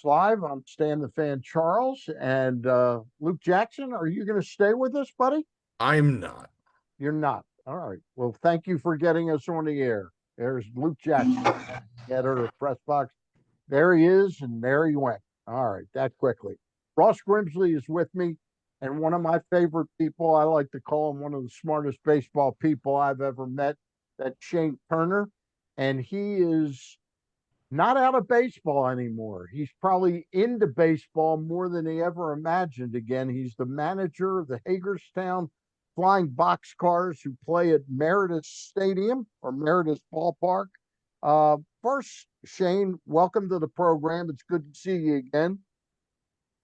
Live. I'm Stan the Fan Charles and Luke Jackson. Are you going to stay with us, buddy? I'm not. You're not. All right. Well, thank you for getting us on the air. There's Luke Jackson, editor of Press Box. There he is, and there he went. All right, that quickly. Ross Grimsley is with me, and one of my favorite people. I like to call him one of the smartest baseball people I've ever met. That's Shane Turner, and he is not out of baseball anymore. He's probably into baseball more than he ever imagined again. He's the manager of the Hagerstown Flying Boxcars who play at Meredith Stadium or Meredith Ballpark. First, Shane, welcome to the program. It's good to see you again.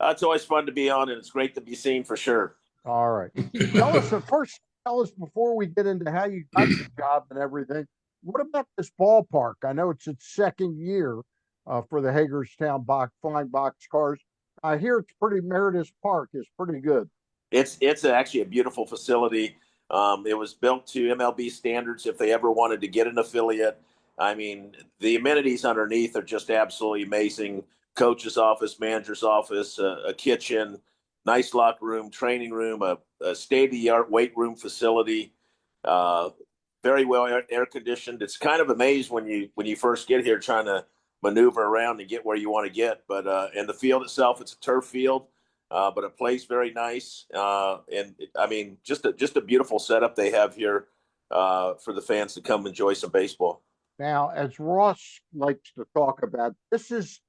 It's always fun to be on, and it's great to be seen for sure. All right. Tell us before we get into how you got the job and everything, what about this ballpark? I know it's its second year for the Hagerstown Flying Boxcars. I hear it's Meredith Park is pretty good. It's actually a beautiful facility. It was built to MLB standards if they ever wanted to get an affiliate. I mean, the amenities underneath are just absolutely amazing. Coach's office, manager's office, a kitchen, nice locker room, training room, a state-of-the-art weight room facility, very well air conditioned. It's kind of amazed when you first get here trying to maneuver around and get where you want to get. But and the field itself, it's a turf field, but it plays very nice. I mean, just a beautiful setup they have here for the fans to come enjoy some baseball. Now, as Ross likes to talk about, this is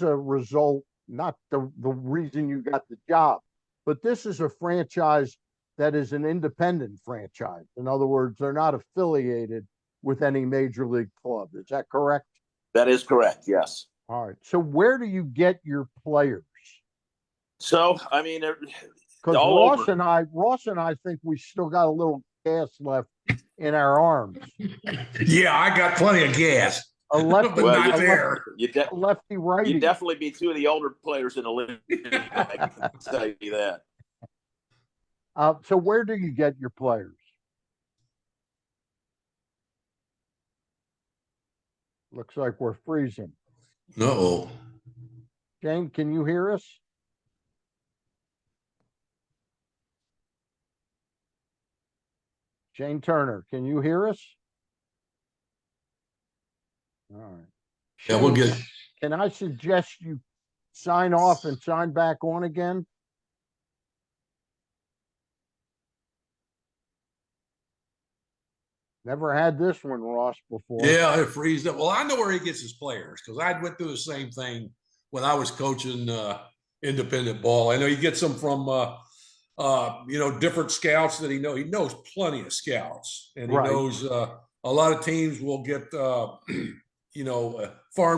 a result, not the reason you got the job, but this is a franchise that is an independent franchise. In other words, they're not affiliated with any major league club. Is that correct? That is correct, yes. All right. So where do you get your players? So, I mean, because Ross and I think we still got a little gas left in our arms. Yeah, I got plenty of gas. A lefty, well, a lefty righty. You'd definitely be two of the older players in the league. I can tell you that. So where do you get your players? Looks like we're freezing. Uh-oh. Jane, can you hear us? Shane Turner, can you hear us? All right. Yeah, we'll get. Can I suggest you sign off and sign back on again? Never had this one, Ross, before. Yeah, it freezed up. Well, I know where he gets his players because I went through the same thing when I was coaching independent ball. I know he gets them from different scouts that he knows. He knows plenty of scouts, and he knows a lot of teams will get farm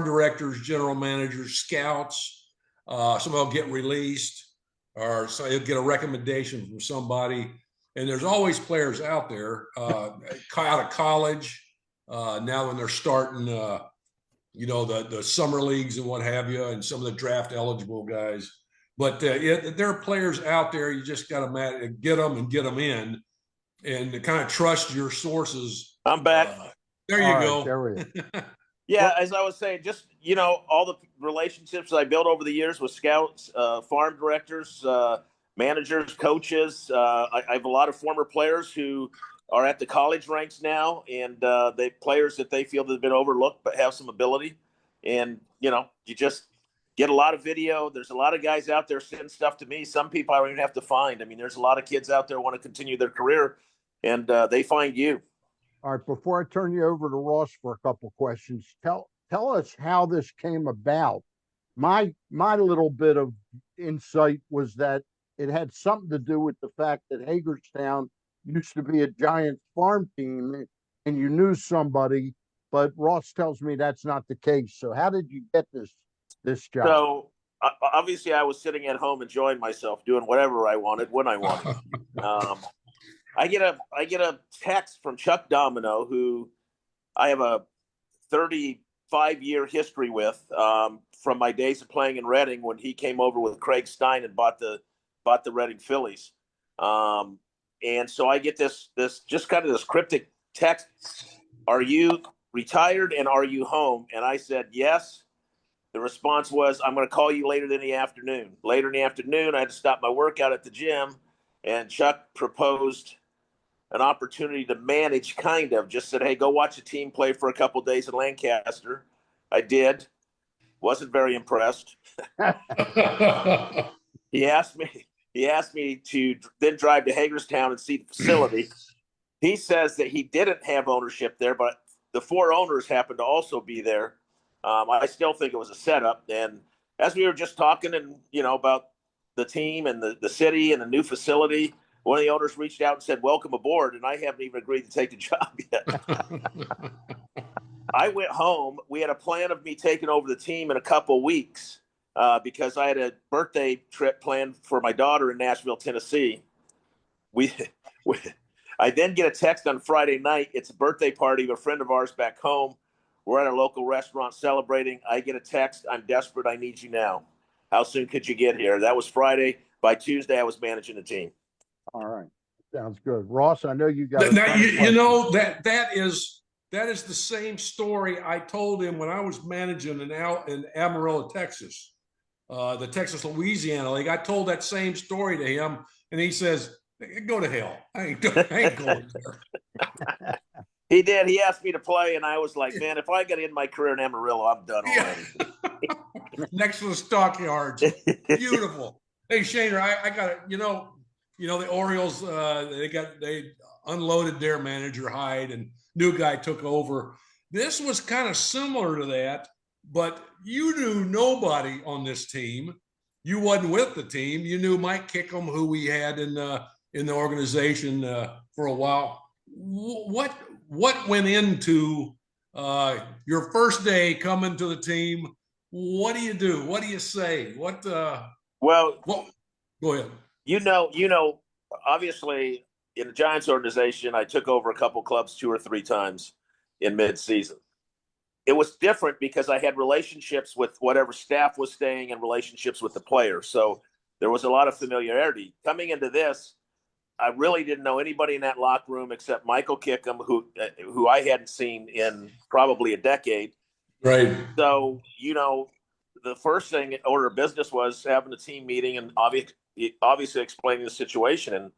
directors, general managers, scouts. Some will get released, or so he'll get a recommendation from somebody. And there's always players out there out of college now when they're starting, the summer leagues and what have you, and some of the draft eligible guys. But there are players out there. You just got to get them and get them in, and to kind of trust your sources. I'm back. There you go. There we go. Yeah, as I was saying, just all the relationships I built over the years with scouts, farm directors, managers, coaches. I have a lot of former players who are at the college ranks now, and they players that they feel that have been overlooked but have some ability. And you just get a lot of video. There's a lot of guys out there sending stuff to me. Some people I don't even have to find. I mean, there's a lot of kids out there who want to continue their career, and they find you. All right. Before I turn you over to Ross for a couple questions, tell us how this came about. My little bit of insight was that it had something to do with the fact that Hagerstown used to be a Giants farm team, and you knew somebody. But Ross tells me that's not the case. So how did you get this job? So obviously, I was sitting at home enjoying myself, doing whatever I wanted when I wanted. I get a text from Chuck Domino, who I have a 35-year history with from my days of playing in Reading when he came over with Craig Stein and bought the Reading Phillies. And so I get this just kind of this cryptic text. Are you retired and are you home? And I said, yes. The response was, I'm going to call you later in the afternoon. Later in the afternoon, I had to stop my workout at the gym, and Chuck proposed an opportunity to manage, kind of. Just said, hey, go watch a team play for a couple of days in Lancaster. I did. Wasn't very impressed. He asked me to then drive to Hagerstown and see the facility. He says that he didn't have ownership there, but the 4 owners happened to also be there. I still think it was a setup. And as we were just talking and, about the team and the city and the new facility, one of the owners reached out and said, welcome aboard. And I haven't even agreed to take the job yet. I went home. We had a plan of me taking over the team in a couple weeks because I had a birthday trip planned for my daughter in Nashville, Tennessee. I then get a text on Friday night. It's a birthday party of a friend of ours back home. We're at a local restaurant celebrating. I get a text. I'm desperate. I need you now. How soon could you get here? That was Friday. By Tuesday, I was managing the team. All right. Sounds good. Ross, I know you got now, you know that is the same story I told him when I was managing in Amarillo, Texas, the Texas Louisiana League. I told that same story to him, and he says, go to hell. I ain't going there. He did. He asked me to play, and I was like, man, if I get in my career in Amarillo, I'm done already. Next to the stockyards. Beautiful. Hey, Shaner, I got it. The Orioles, they unloaded their manager, Hyde, and new guy took over. This was kind of similar to that, but you knew nobody on this team. You wasn't with the team. You knew Mike Kickham, who we had in the organization for a while. What went into your first day coming to the team? What do you do? What do you say? Go ahead. Obviously in the Giants organization, I took over a couple clubs 2 or 3 times in mid-season. It was different because I had relationships with whatever staff was staying and relationships with the players. So there was a lot of familiarity. Coming into this, I really didn't know anybody in that locker room except Michael Kickham, who I hadn't seen in probably a decade. Right. So, the first thing, order of business, was having a team meeting and obviously explaining the situation. And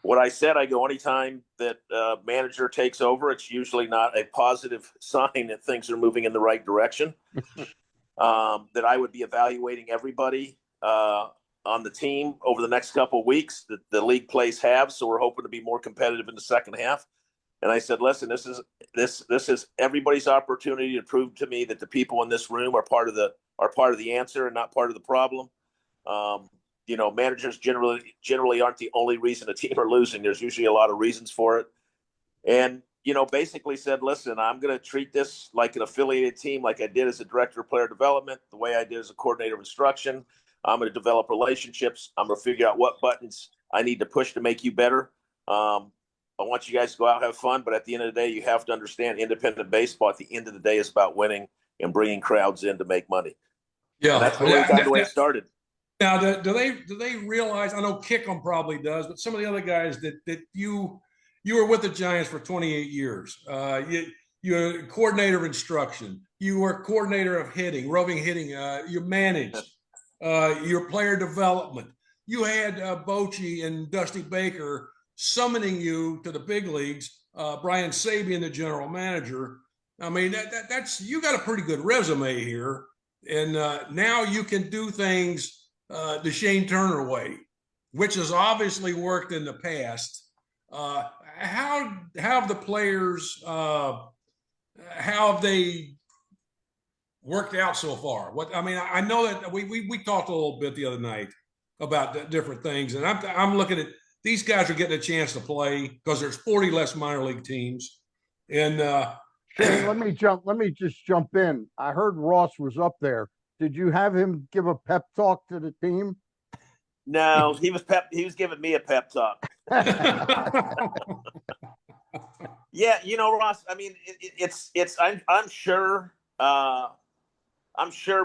what I said, I go, anytime that a manager takes over, it's usually not a positive sign that things are moving in the right direction. That I would be evaluating everybody on the team over the next couple of weeks. The league plays halves, so we're hoping to be more competitive in the second half. And I said, listen, this is everybody's opportunity to prove to me that the people in this room are part of the answer and not part of the problem. Managers generally aren't the only reason a team are losing. There's usually a lot of reasons for it. And, basically said, listen, I'm going to treat this like an affiliated team, like I did as a director of player development, the way I did as a coordinator of instruction. I'm going to develop relationships. I'm going to figure out what buttons I need to push to make you better. I want you guys to go out and have fun, but at the end of the day, you have to understand independent baseball at the end of the day is about winning and bringing crowds in to make money. Yeah. And that's the way it started. Now, do they realize, I know Kickham probably does, but some of the other guys that you were with the Giants for 28 years. You're a coordinator of instruction. You were coordinator of roving hitting. You managed your player development. You had Bochy and Dusty Baker summoning you to the big leagues. Brian Sabian, the general manager. I mean, that's you got a pretty good resume here, and now you can do things the Shane Turner way, which has obviously worked in the past. How have the players? How have they worked out so far? I know that we talked a little bit the other night about different things, and I'm looking at these guys are getting a chance to play because there's 40 less minor league teams. And Shane, let me just jump in. I heard Ross was up there. Did you have him give a pep talk to the team? No, he was giving me a pep talk. Yeah, Ross, I mean, I'm sure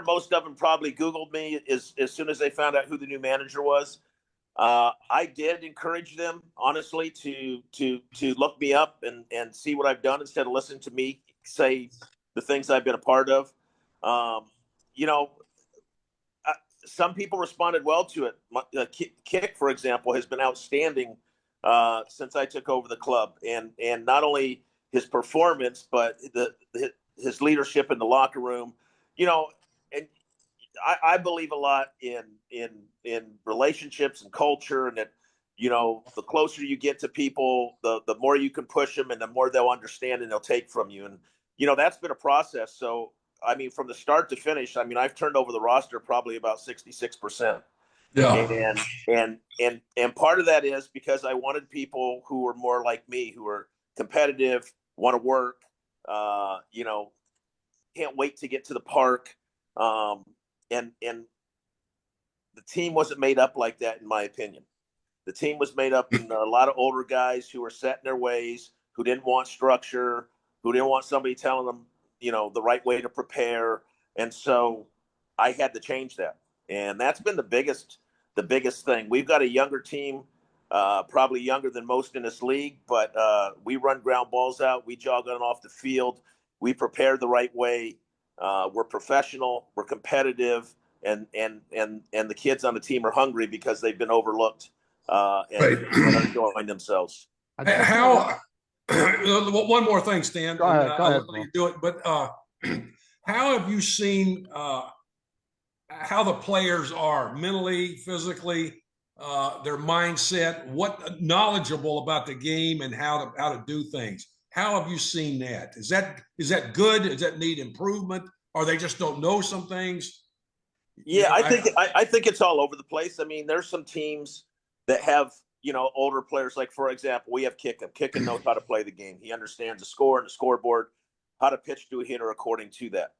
most of them probably Googled me as soon as they found out who the new manager was. I did encourage them, honestly, to look me up and see what I've done instead of listening to me say the things I've been a part of. you know, some people responded well to it. Kick, for example, has been outstanding since I took over the club, and not only his performance, but his leadership in the locker room. You know, and I believe a lot in relationships and culture, and that, you know, the closer you get to people, the more you can push them, and the more they'll understand and they'll take from you. And you know, that's been a process. So I mean, from the start to finish, I mean, I've turned over the roster probably about 66%. Yeah. And part of that is because I wanted people who were more like me, who are competitive, want to work, you know, can't wait to get to the park. And the team wasn't made up like that, in my opinion. The team was made up in a lot of older guys who were set in their ways, who didn't want structure, who didn't want somebody telling them, you know, the right way to prepare. And so I had to change that. And that's been the biggest thing. We've got a younger team, probably younger than most in this league, but we run ground balls out. We jog on and off the field. We prepare the right way. We're professional. We're competitive. And the kids on the team are hungry because they've been overlooked and are enjoying themselves. How? One more thing, Stan. Go ahead, I'll let you do it. But how have you seen how the players are mentally, physically, their mindset, what knowledgeable about the game and how to do things? How have you seen that? Is that good? Does that need improvement? Or they just don't know some things? Yeah, I think it's all over the place. I mean, there's some teams that have, you know, older players. Like, for example, we have Kickin. Kickin knows how to play the game. He understands the score and the scoreboard, how to pitch to a hitter according to that.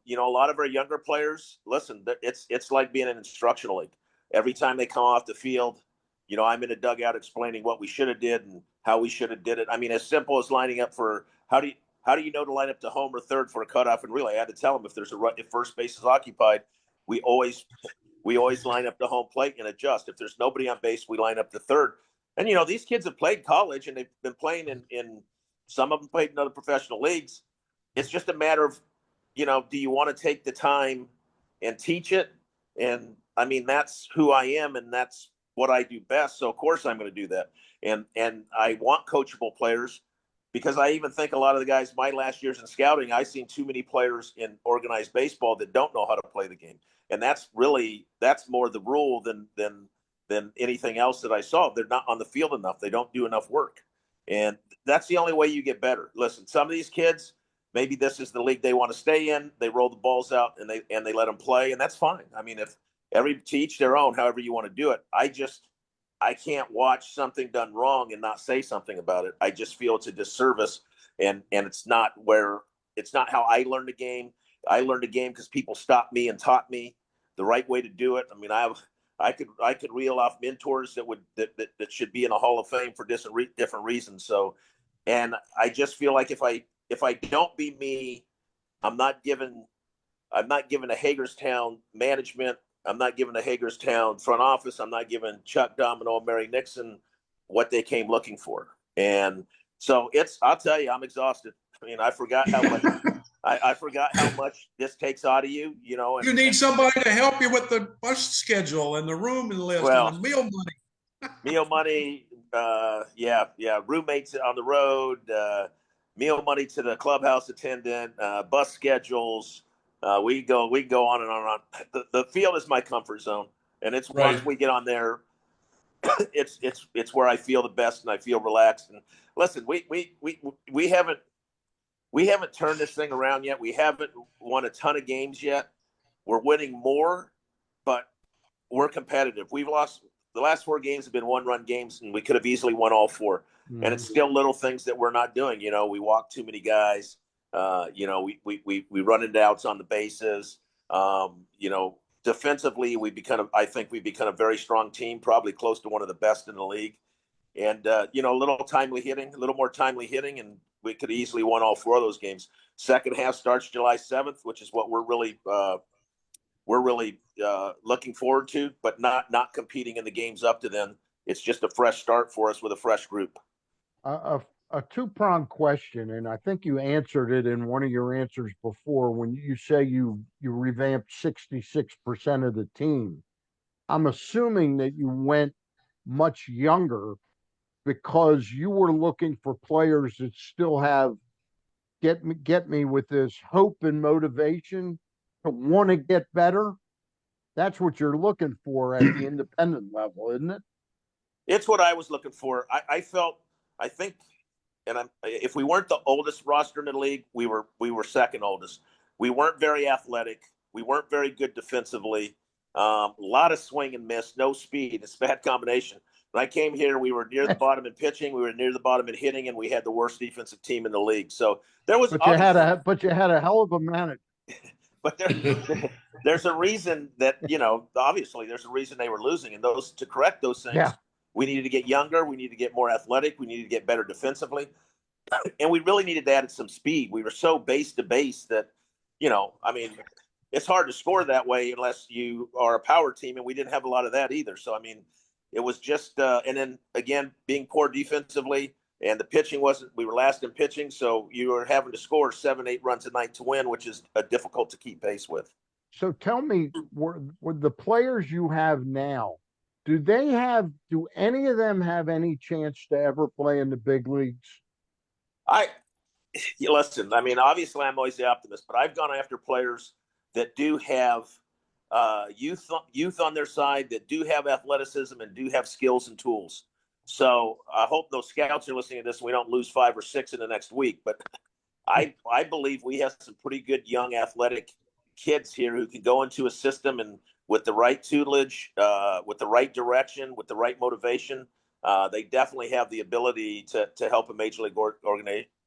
You know, a lot of our younger players, listen, it's like being in an instructional league. Every time they come off the field, you know, I'm in a dugout explaining what we should have did and how we should have did it. I mean, as simple as lining up for how do you know to line up to home or third for a cutoff and relay? I had to tell them if first base is occupied, we always line up to home plate and adjust. If there's nobody on base, we line up to third. And, you know, these kids have played college and they've been playing in some of them played in other professional leagues. It's just a matter of, you know, do you want to take the time and teach it? And I mean, that's who I am and that's what I do best. So of course I'm going to do that. And I want coachable players, because I even think a lot of the guys, my last years in scouting, I've seen too many players in organized baseball that don't know how to play the game. And that's more the rule than anything else that I saw. They're not on the field enough. They don't do enough work. And that's the only way you get better. Listen, some of these kids, maybe this is the league they want to stay in. They roll the balls out and they let them play, and that's fine. I mean, if to each their own, however you want to do it. I can't watch something done wrong and not say something about it. I just feel it's a disservice, and it's not how I learned the game. I learned the game because people stopped me and taught me the right way to do it. I mean, I could reel off mentors that should be in a Hall of Fame for different reasons. So, and I just feel like if I don't be me, I'm not given a Hagerstown management. I'm not giving the Hagerstown front office. I'm not giving Chuck Domino and Mary Nixon what they came looking for. And so I'll tell you, I'm exhausted. I mean, I forgot how much this takes out of you, you know. You need somebody to help you with the bus schedule and the room list and the meal money. Meal money, roommates on the road, meal money to the clubhouse attendant, bus schedules. We go on and on and on. The field is my comfort zone, and it's right. Once we get on there, it's where I feel the best and I feel relaxed. And listen, we haven't turned this thing around yet. We haven't won a ton of games yet. We're winning more, but we're competitive. We've lost the last 4 games have been 1-run games, and we could have easily won all 4. Mm-hmm. And it's still little things that we're not doing. You know, we walk too many guys. You know, we run into outs on the bases. You know, defensively, I think we've become a very strong team, probably close to one of the best in the league. And, you know, a little more timely hitting, and we could easily won all 4 of those games. Second half starts July 7th, which is what we're really looking forward to, but not competing in the games up to then. It's just a fresh start for us with a fresh group. a two-pronged question, and I think you answered it in one of your answers before when you say you revamped 66% of the team. I'm assuming that you went much younger because you were looking for players that still have get me with this hope and motivation to want to get better. That's what you're looking for at the independent level, isn't it? It's what I was looking for. I felt, I think, and if we weren't the oldest roster in the league, we were second oldest. We weren't very athletic. We weren't very good defensively. A lot of swing and miss, no speed. It's a bad combination. When I came here, we were near the bottom in pitching, we were near the bottom in hitting, and we had the worst defensive team in the league. So there was But you had a hell of a manager. but there's a reason that, obviously there's a reason they were losing, and those to correct those things. Yeah. We needed to get younger. We needed to get more athletic. We needed to get better defensively. And we really needed to add some speed. We were so base to base that, I mean, it's hard to score that way unless you are a power team. And we didn't have a lot of that either. So, I mean, it was just, and then again, being poor defensively, and the pitching we were last in pitching. So you were having to score 7-8 runs a night to win, which is difficult to keep pace with. So tell me, were the players you have now, do any of them have any chance to ever play in the big leagues? Listen, I mean, obviously I'm always the optimist, but I've gone after players that do have youth on their side, that do have athleticism and do have skills and tools. So I hope those scouts are listening to this and we don't lose 5 or 6 in the next week. But I believe we have some pretty good young athletic kids here who can go into a system, and with the right tutelage, with the right direction, with the right motivation, they definitely have the ability to help a major league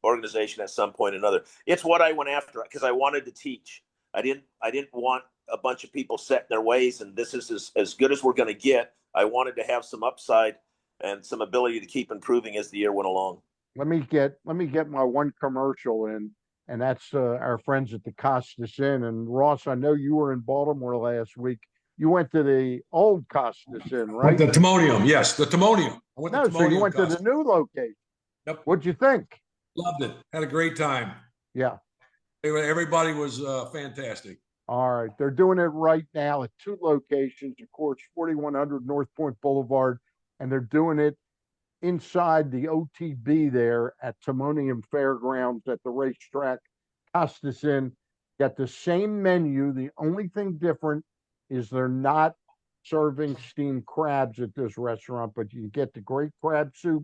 organization at some point or another. It's what I went after because I wanted to teach. I didn't want a bunch of people set in their ways, and this is as good as we're going to get. I wanted to have some upside and some ability to keep improving as the year went along. Let me get my one commercial in, and that's our friends at the Costas Inn. And Ross, I know you were in Baltimore last week. You went to the old Costas Inn, right? The Timonium, yes, the Timonium. I went to so you went to the new location. Yep. What'd you think? Loved it. Had a great time. Yeah. Everybody was fantastic. All right. They're doing it right now at 2 locations, of course, 4100 North Point Boulevard, and they're doing it inside the OTB there at Timonium Fairgrounds at the racetrack. Costas Inn got the same menu. The only thing different is they're not serving steamed crabs at this restaurant, but you get the great crab soup,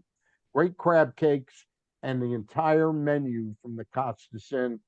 great crab cakes, and the entire menu from the Costas Inn.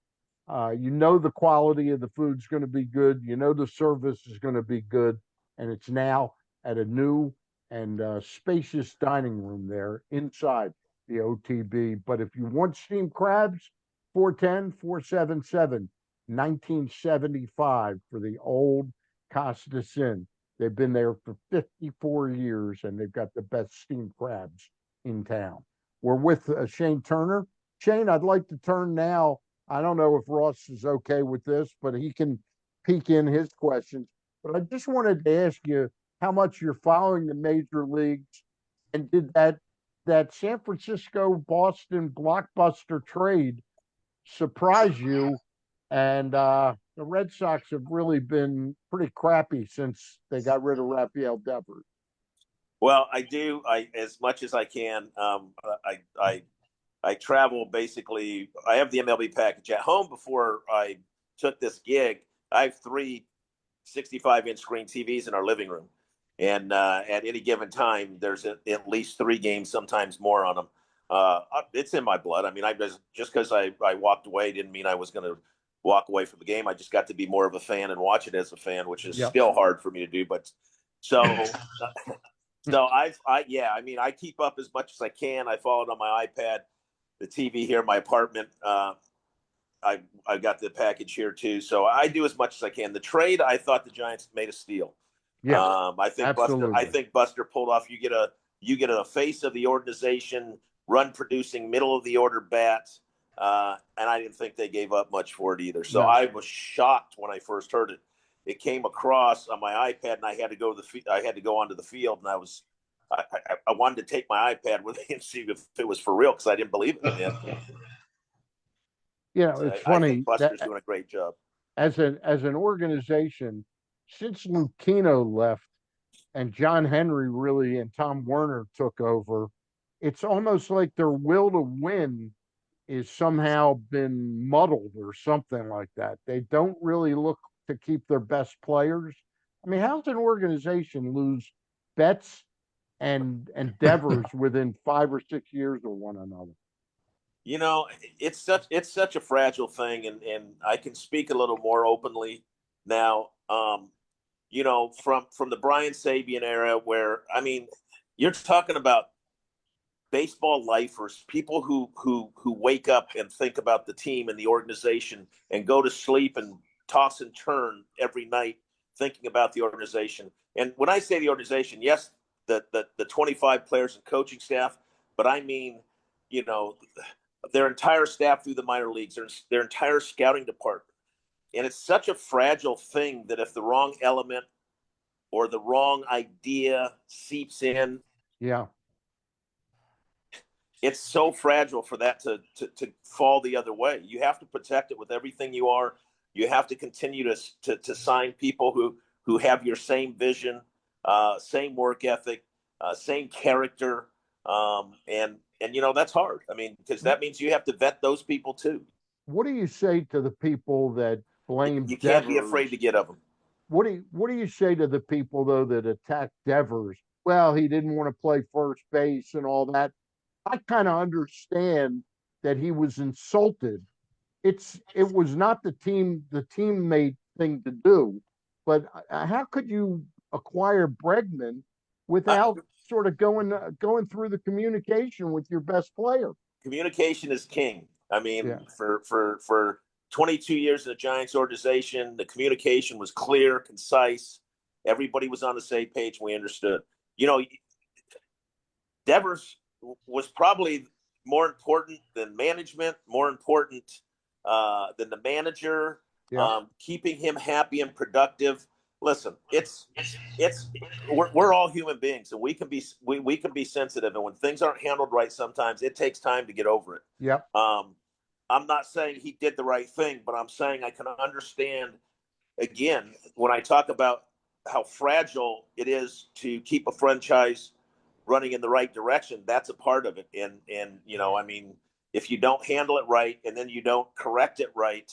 The quality of the food's going to be good. The service is going to be good. And it's now at a new and spacious dining room there inside the OTB. But if you want steamed crabs, 410-477-1975 for the old Costas Inn. They've been there for 54 years, and they've got the best steamed crabs in town. We're with Shane Turner. Shane, I'd like to turn now. I don't know if Ross is okay with this, but he can peek in his questions. But I just wanted to ask you how much you're following the major leagues, and did that San Francisco Boston blockbuster trade surprise you? And the Red Sox have really been pretty crappy since they got rid of Rafael Devers. Well, I do. As much as I can. I travel basically. I have the MLB package at home. Before I took this gig, I have 3 65-inch screen TVs in our living room, and at any given time, there's at least 3 games, sometimes more on them. It's in my blood. I mean, just because I walked away didn't mean I was going to walk away from the game. I just got to be more of a fan and watch it as a fan, which is still hard for me to do. But so I mean, I keep up as much as I can. I follow it on my iPad, the TV here in my apartment. I got the package here too, so I do as much as I can. The trade, I thought the Giants made a steal. Yeah, I think absolutely. Buster pulled off. You get a face of the organization, run producing, middle of the order bat, and I didn't think they gave up much for it either. So I was shocked when I first heard it. It came across on my iPad, and I had to go onto the field, and I was I wanted to take my iPad with me and see if it was for real because I didn't believe it. And It's I funny think Buster's doing a great job. as an organization, since Lucchino left and John Henry really and Tom Werner took over, it's almost like their will to win is somehow been muddled or something like that. They don't really look to keep their best players. I mean, how does an organization lose Betts and Devers within 5 or 6 years of one another? It's such a fragile thing, and I can speak a little more openly now. From the Brian Sabian era, where you're talking about baseball lifers, people who wake up and think about the team and the organization and go to sleep and toss and turn every night thinking about the organization. And when I say the organization, yes, the 25 players and coaching staff, but I mean, their entire staff through the minor leagues, their entire scouting department. And it's such a fragile thing that if the wrong element or the wrong idea seeps in, Yeah. it's so fragile for that to fall the other way. You have to protect it with everything you are. You have to continue to sign people who have your same vision, same work ethic, same character. And that's hard. I mean, because that means you have to vet those people too. What do you say to the people that blame You can't Devers? be afraid to get of them. What do you say to the people though that attack Devers? Well, he didn't want to play first base and all that. I kind of understand that he was insulted. It was not the teammate thing to do, but how could you acquire Bregman without sort of going through the communication with your best player? Communication is king. I mean, Yeah. for 22 years in the Giants organization, the communication was clear, concise. Everybody was on the same page. We understood. Devers was probably more important than management, more important than the manager. Yeah. Keeping him happy and productive. Listen, we're all human beings, and we can be sensitive, and when things aren't handled right, sometimes it takes time to get over it. Yep. I'm not saying he did the right thing, but I'm saying I can understand, again, when I talk about how fragile it is to keep a franchise running in the right direction, that's a part of it. And if you don't handle it right and then you don't correct it right,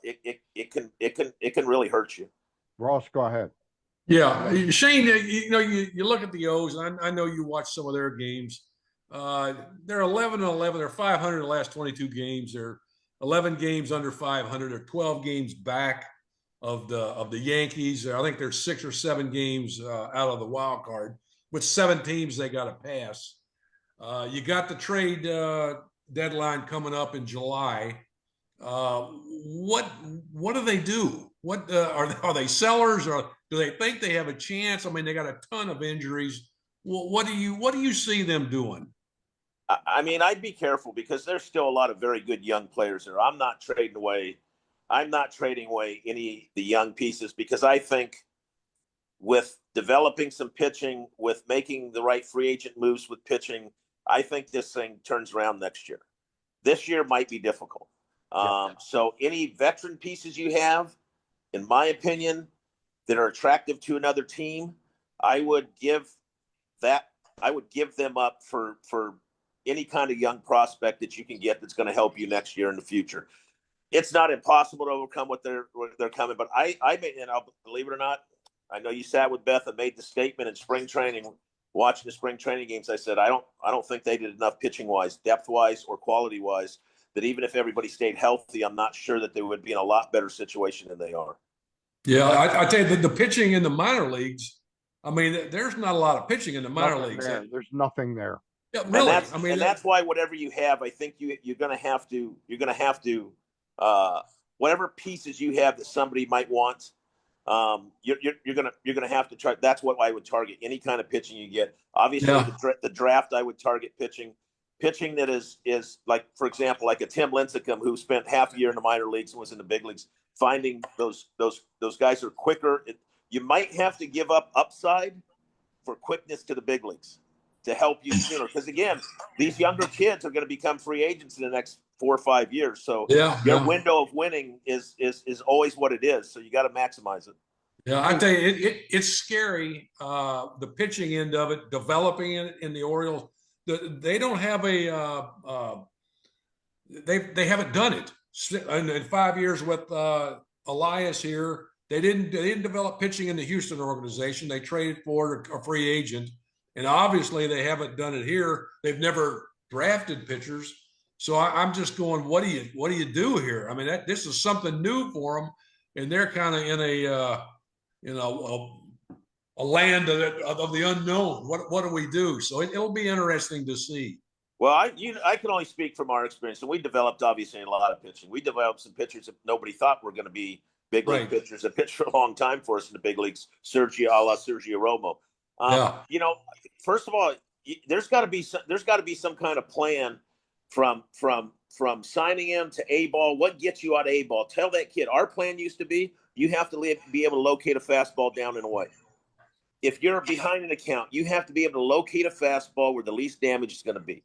it can really hurt you. Ross, go ahead. Yeah, Shane, you look at the O's, and I know you watch some of their games. They're 11-11. They're 500 in the last 22 games. They're 11 games under 500. They're 12 games back of the Yankees. I think they're 6 or 7 games out of the wild card. With 7 teams, they got to pass. You got the trade deadline coming up in July. What do they do? What are they sellers, or do they think they have a chance? I mean, they got a ton of injuries. Well, what do you see them doing? I mean, I'd be careful because there's still a lot of very good young players there. I'm not trading away any of the young pieces because I think with developing some pitching, with making the right free agent moves with pitching, I think this thing turns around next year. This year might be difficult. So any veteran pieces you have, in my opinion, that are attractive to another team, I would give them up for any kind of young prospect that you can get that's going to help you next year in the future. It's not impossible to overcome what they're coming, but I believe it or not, I know you sat with Beth and made the statement in spring training, watching the spring training games. I said I don't think they did enough pitching wise, depth wise, or quality wise. That even if everybody stayed healthy, I'm not sure that they would be in a lot better situation than they are. Yeah, I tell you, the pitching in the minor leagues. I mean, there's not a lot of pitching in the minor leagues. There's nothing there. Yeah, really. And that's why whatever you have, I think you're going to have to whatever pieces you have that somebody might want. You're gonna have to try. That's what I would target. Any kind of pitching you get. Obviously, the draft I would target pitching that is like, for example, like a Tim Lincecum who spent half a year in the minor leagues and was in the big leagues. Finding those guys who are quicker. You might have to give up upside for quickness to the big leagues to help you sooner. Because again, these younger kids are going to become free agents in the next 4 or 5 years. So your window of winning is always what it is. So you got to maximize it. Yeah, I tell you, it's scary. The pitching end of it, developing it in the Orioles. They don't have they haven't done it in 5 years with Elias here. They didn't develop pitching in the Houston organization. They traded for a free agent, and obviously they haven't done it here. They've never drafted pitchers. So I'm just going, what do you do here? I mean, this is something new for them, and they're kind of in a land of the unknown. What do we do? So it'll be interesting to see. Well, I can only speak from our experience, and we developed obviously a lot of pitching. We developed some pitchers that nobody thought were going to be big league pitchers that pitched for a long time for us in the big leagues. Sergio Romo. First of all, there's got to be some kind of plan from signing him to A-ball. What gets you out of A-ball? Tell that kid our plan used to be you have to be able to locate a fastball down and away. If you're behind an account, you have to be able to locate a fastball where the least damage is going to be.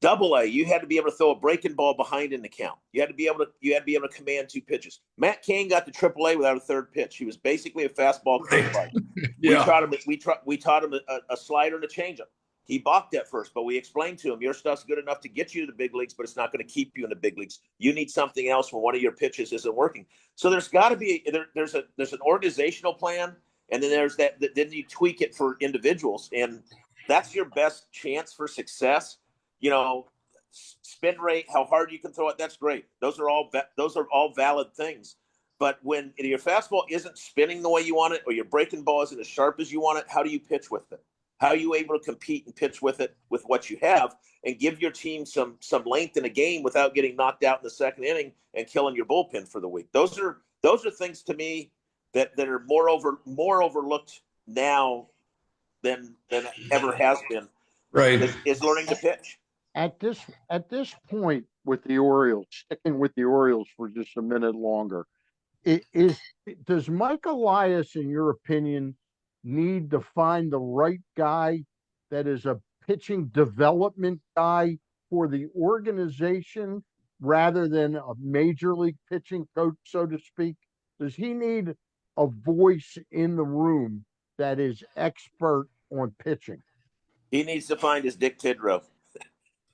Double A, you had to be able to throw a breaking ball behind an account. You had to be able to command 2 pitches. Matt Cain got to AAA without a third pitch. He was basically a fastball curveball. We taught him a slider and a changeup. He balked at first, but we explained to him, your stuff's good enough to get you to the big leagues, but it's not going to keep you in the big leagues. You need something else when one of your pitches isn't working. So there's got to be there's an organizational plan, and then there's that. Then you tweak it for individuals, and that's your best chance for success. Spin rate, how hard you can throw it, that's great. Those are all valid things. But when your fastball isn't spinning the way you want it, or your breaking ball isn't as sharp as you want it, how do you pitch with it? How are you able to compete and pitch with it with what you have and give your team some length in a game without getting knocked out in the second inning and killing your bullpen for the week? Those are things to me that are more overlooked now than ever has been. Right. Is learning to pitch. At this point with the Orioles, sticking with the Orioles for just a minute longer, does Mike Elias, in your opinion, need to find the right guy that is a pitching development guy for the organization rather than a major league pitching coach, so to speak? Does he need a voice in the room that is expert on pitching? He needs to find his Dick Tidrow.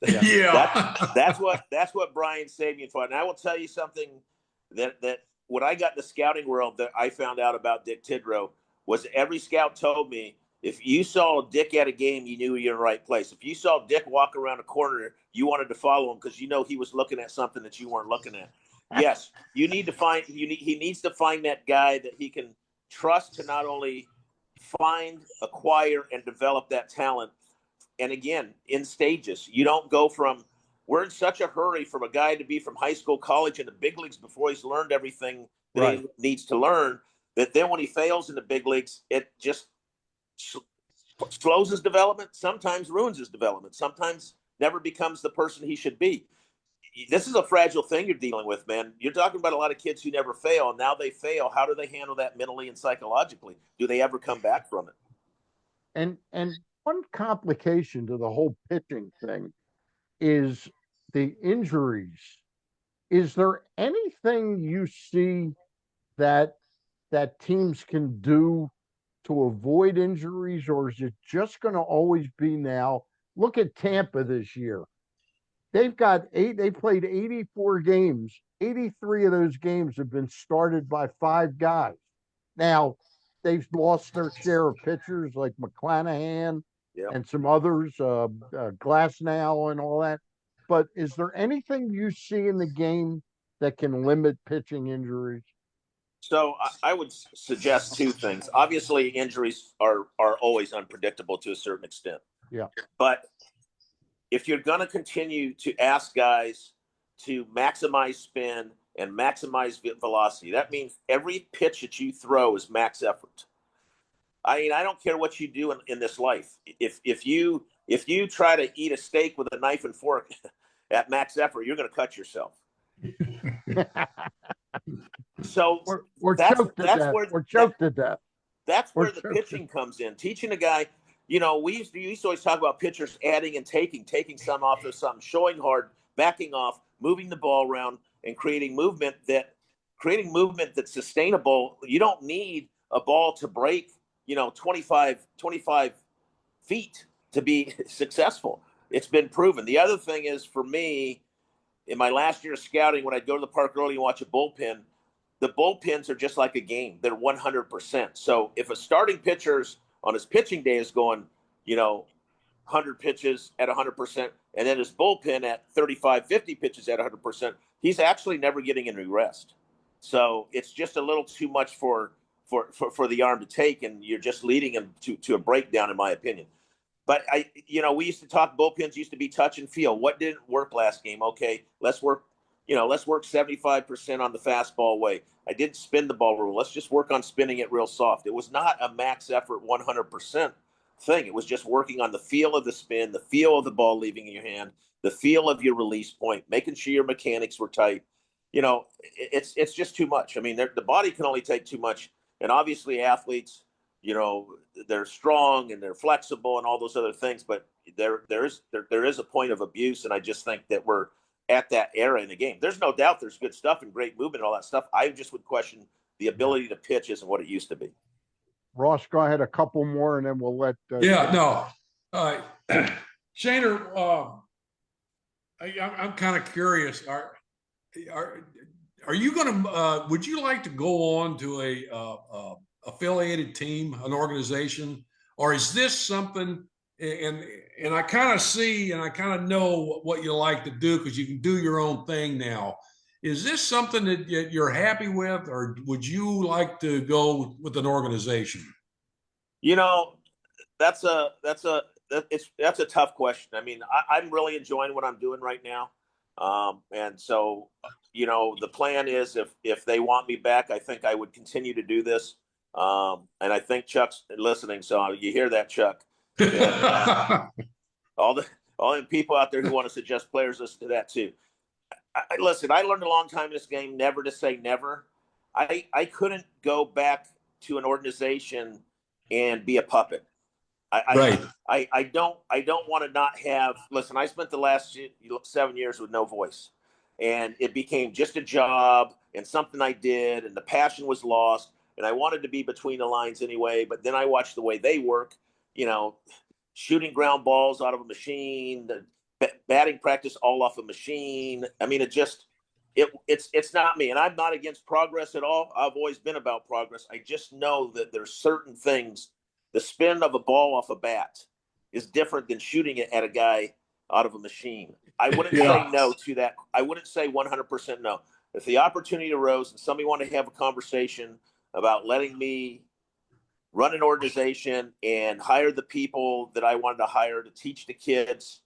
Yeah. That's what Brian Sabian thought. And I will tell you something that when I got in the scouting world that I found out about Dick Tidrow was every scout told me, if you saw Dick at a game, you knew you were in the right place. If you saw Dick walk around a corner, you wanted to follow him because he was looking at something that you weren't looking at. Yes, he needs to find that guy that he can trust to not only find, acquire, and develop that talent. And again, in stages. You don't go we're in such a hurry for a guy to be from high school, college, and the big leagues before he's learned everything that he needs to learn, that then when he fails in the big leagues, it just slows his development, sometimes ruins his development, sometimes never becomes the person he should be. This is a fragile thing you're dealing with, man. You're talking about a lot of kids who never fail, and now they fail. How do they handle that mentally and psychologically? Do they ever come back from it? And one complication to the whole pitching thing is the injuries. Is there anything you see that teams can do to avoid injuries, or is it just going to always be now? Look at Tampa this year. They played 84 games. 83 of those games have been started by 5 guys. Now, they've lost their share of pitchers like McClanahan and some others, Glasnow and all that. But is there anything you see in the game that can limit pitching injuries? So I would suggest 2 things. Obviously, injuries are always unpredictable to a certain extent. Yeah. But if you're going to continue to ask guys to maximize spin and maximize velocity, that means every pitch that you throw is max effort. I mean, I don't care what you do in this life. If you try to eat a steak with a knife and fork at max effort, you're going to cut yourself. So we're choked to death. We're choked to death. That's where the pitching comes in. Teaching a guy, we used to always talk about pitchers adding and taking some off of something, showing hard, backing off, moving the ball around, and creating movement that's sustainable. You don't need a ball to break, 25 feet to be successful. It's been proven. The other thing is, for me, in my last year of scouting, when I'd go to the park early and watch a bullpen, the bullpens are just like a game. They're 100%. So if a starting pitcher's on his pitching day is going, 100 pitches at 100%, and then his bullpen at 35, 50 pitches at 100%, he's actually never getting any rest. So it's just a little too much for the arm to take, and you're just leading him to a breakdown, in my opinion. But we used to talk, bullpens used to be touch and feel. What didn't work last game? Okay, let's work 75% on the fastball way. I didn't spin the ball rule. Let's just work on spinning it real soft. It was not a max effort 100% thing. It was just working on the feel of the spin, the feel of the ball leaving in your hand, the feel of your release point, making sure your mechanics were tight. It's just too much. I mean, the body can only take too much. And obviously athletes, they're strong and they're flexible and all those other things, but there is a point of abuse. And I just think that we're at that era in the game. There's no doubt there's good stuff and great movement and all that stuff. I just would question the ability to pitch isn't what it used to be. Ross, go ahead, a couple more, and then we'll let. Shaner, I'm kind of curious. Are you going to? Would you like to go on to a affiliated team, an organization, or is this something? And I kind of see and I kind of know what you like to do because you can do your own thing now. Is this something that you're happy with, or would you like to go with an organization? That's a tough question. I mean, I'm really enjoying what I'm doing right now. And so, the plan is if they want me back, I think I would continue to do this. And I think Chuck's listening. So you hear that, Chuck. And, all the people out there who want to suggest players, listen to that too. Listen, I learned a long time in this game never to say never. I couldn't go back to an organization and be a puppet. I don't want to not have. Listen, I spent the last 7 years with no voice, and it became just a job and something I did, and the passion was lost. And I wanted to be between the lines anyway. But then I watched the way they work. Shooting ground balls out of a machine, batting practice all off a machine. I mean, it's not me. And I'm not against progress at all. I've always been about progress. I just know that there's certain things. The spin of a ball off a bat is different than shooting it at a guy out of a machine. I wouldn't say no to that. I wouldn't say 100% no. If the opportunity arose and somebody wanted to have a conversation about letting me run an organization and hire the people that I wanted to hire to teach the kids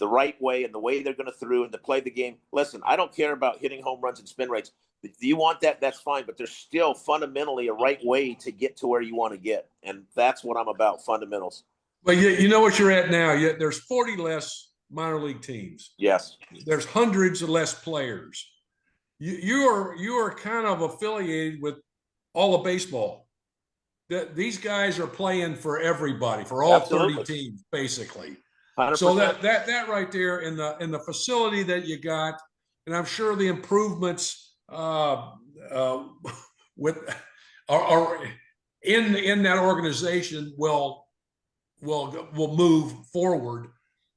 the right way and the way they're going to throw and to play the game. Listen, I don't care about hitting home runs and spin rates. If you want that, that's fine. But there's still fundamentally a right way to get to where you want to get. And that's what I'm about, fundamentals. But you know what you're at now. There's 40 less minor league teams. Yes. There's hundreds of less players. You are kind of affiliated with all of baseball. These guys are playing for everybody, for all Absolutely. 30 teams, basically. 100%. So that right there in the facility that you got, and I'm sure the improvements with are in that organization will move forward.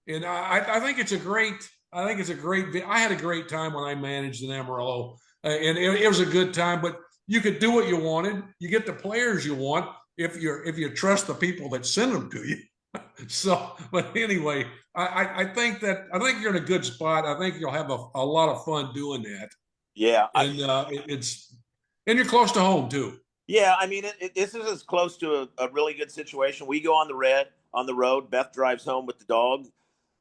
And I think it's a great. I had a great time when I managed an Amarillo, and it was a good time. But you could do what you wanted. You get the players you want if you trust the people that send them to you. So, but anyway, I think you're in a good spot. I think you'll have a lot of fun doing that. Yeah, and and you're close to home too. Yeah, I mean, this is as close to a really good situation. We go on the road. Beth drives home with the dog.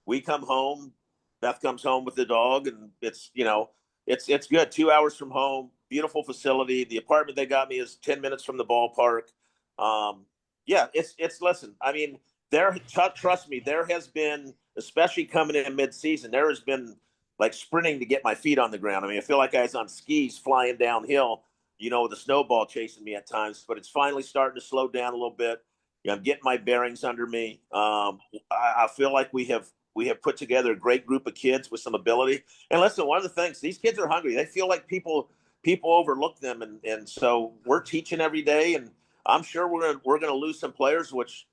We come home. Beth comes home with the dog, and it's good. 2 hours from home. Beautiful facility. The apartment they got me is 10 minutes from the ballpark. Listen, I mean, trust me, there has been, especially coming in mid-season, there has been like sprinting to get my feet on the ground. I mean, I feel like I was on skis flying downhill, with a snowball chasing me at times, but it's finally starting to slow down a little bit. I'm getting my bearings under me. I feel like we have put together a great group of kids with some ability. And listen, one of the things, these kids are hungry. They feel like people overlook them, and so we're teaching every day. And I'm sure we're gonna lose some players, which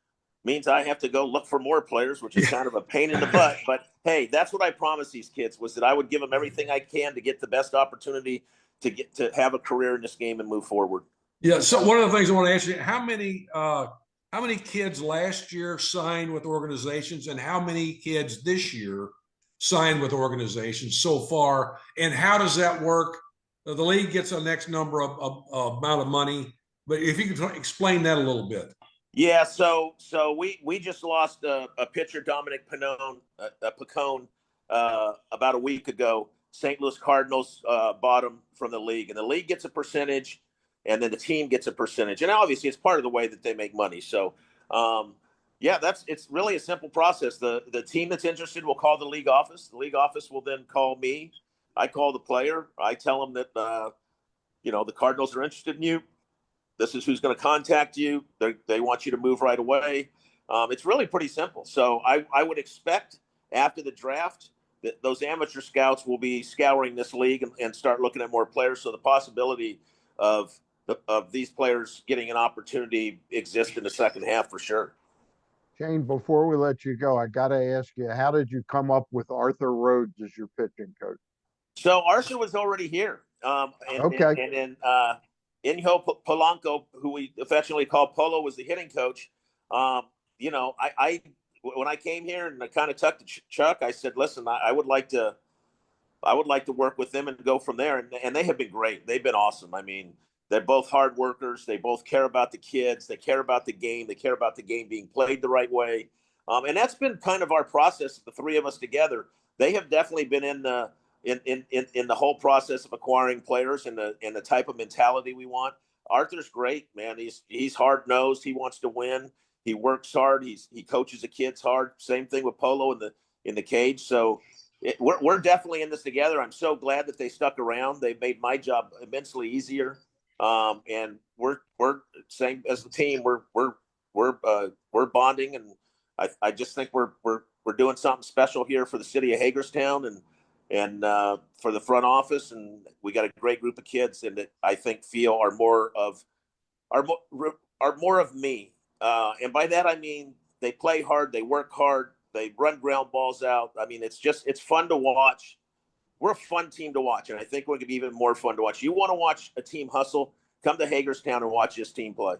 means I have to go look for more players, which is kind of a pain in the butt. But hey, that's what I promised these kids, was that I would give them everything I can to get the best opportunity to have a career in this game and move forward. Yeah. So one of the things I want to ask you, how many kids last year signed with organizations, and how many kids this year signed with organizations so far? And how does that work? The league gets a next number of amount of money, but if you could explain that a little bit. Yeah, so we just lost a pitcher, Dominic Pacone, about a week ago. St. Louis Cardinals bought him from the league, and the league gets a percentage, and then the team gets a percentage. And obviously, it's part of the way that they make money. So, yeah, it's really a simple process. The team that's interested will call the league office. The league office will then call me. I call the player. I tell them that the Cardinals are interested in you. This is who's going to contact you. They want you to move right away. It's really pretty simple. So I would expect after the draft that those amateur scouts will be scouring this league and start looking at more players. So the possibility of these players getting an opportunity exists in the second half for sure. Shane, before we let you go, I got to ask you, how did you come up with Arthur Rhodes as your pitching coach? So Arthur was already here. Okay. And then Inho Polanco, who we affectionately call Polo, was the hitting coach. I when I came here and I kind of talked to Chuck, I said, listen, I would like to work with them and go from there. And they have been great. They've been awesome. I mean, they're both hard workers. They both care about the kids. They care about the game. They care about the game being played the right way. And that's been kind of our process, the three of us together. They have definitely been in the whole process of acquiring players and the type of mentality we want. Arthur's great, man. He's hard nosed. He wants to win. He works hard. He coaches the kids hard. Same thing with Polo in the cage. So we're definitely in this together. I'm so glad that they stuck around. They made my job immensely easier. And we're same as the team. We're bonding, and I just think we're doing something special here for the city of Hagerstown and for the front office, and we got a great group of kids, and that I think feel are more of me. And by that I mean they play hard, they work hard, they run ground balls out. I mean, it's fun to watch. We're a fun team to watch, and I think we're going to be even more fun to watch. You want to watch a team hustle? Come to Hagerstown and watch this team play.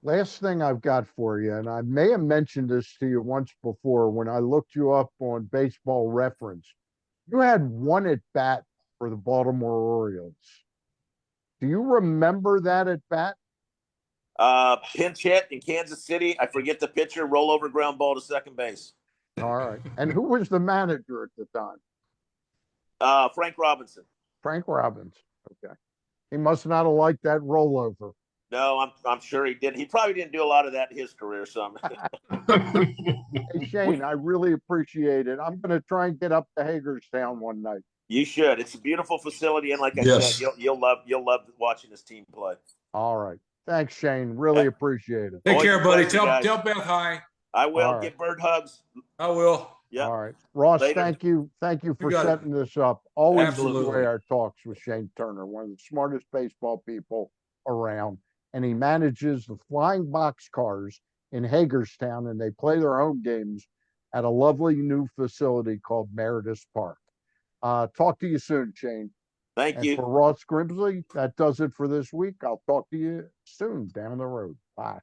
Last thing I've got for you, and I may have mentioned this to you once before when I looked you up on Baseball Reference. You had one at bat for the Baltimore Orioles. Do you remember that at bat? Pinch hit in Kansas City. I forget the pitcher. Roll over ground ball to second base. All right. And who was the manager at the time? Frank Robinson. Frank Robbins. Okay. He must not have liked that rollover. No, I'm sure he did. He probably didn't do a lot of that in his career. So, Hey, Shane, I really appreciate it. I'm going to try and get up to Hagerstown one night. you should. It's a beautiful facility, and like I said, you'll love watching this team play. All right. Thanks, Shane. Really appreciate it. Take care, buddy. Tell guys. Beth hi. I will. All right. Give Bird hugs. I will. Yeah. All right. Ross, Later. thank you. Thank you for got it. setting this up. Always Absolutely. enjoy our talks with Shane Turner, one of the smartest baseball people around. And he manages the Flying Boxcars in Hagerstown, and they play their home games at a lovely new facility called Meredith Park. Talk to you soon, Shane. Thank And you. for Ross Grimsley, that does it for this week. I'll talk to you soon down the road. Bye.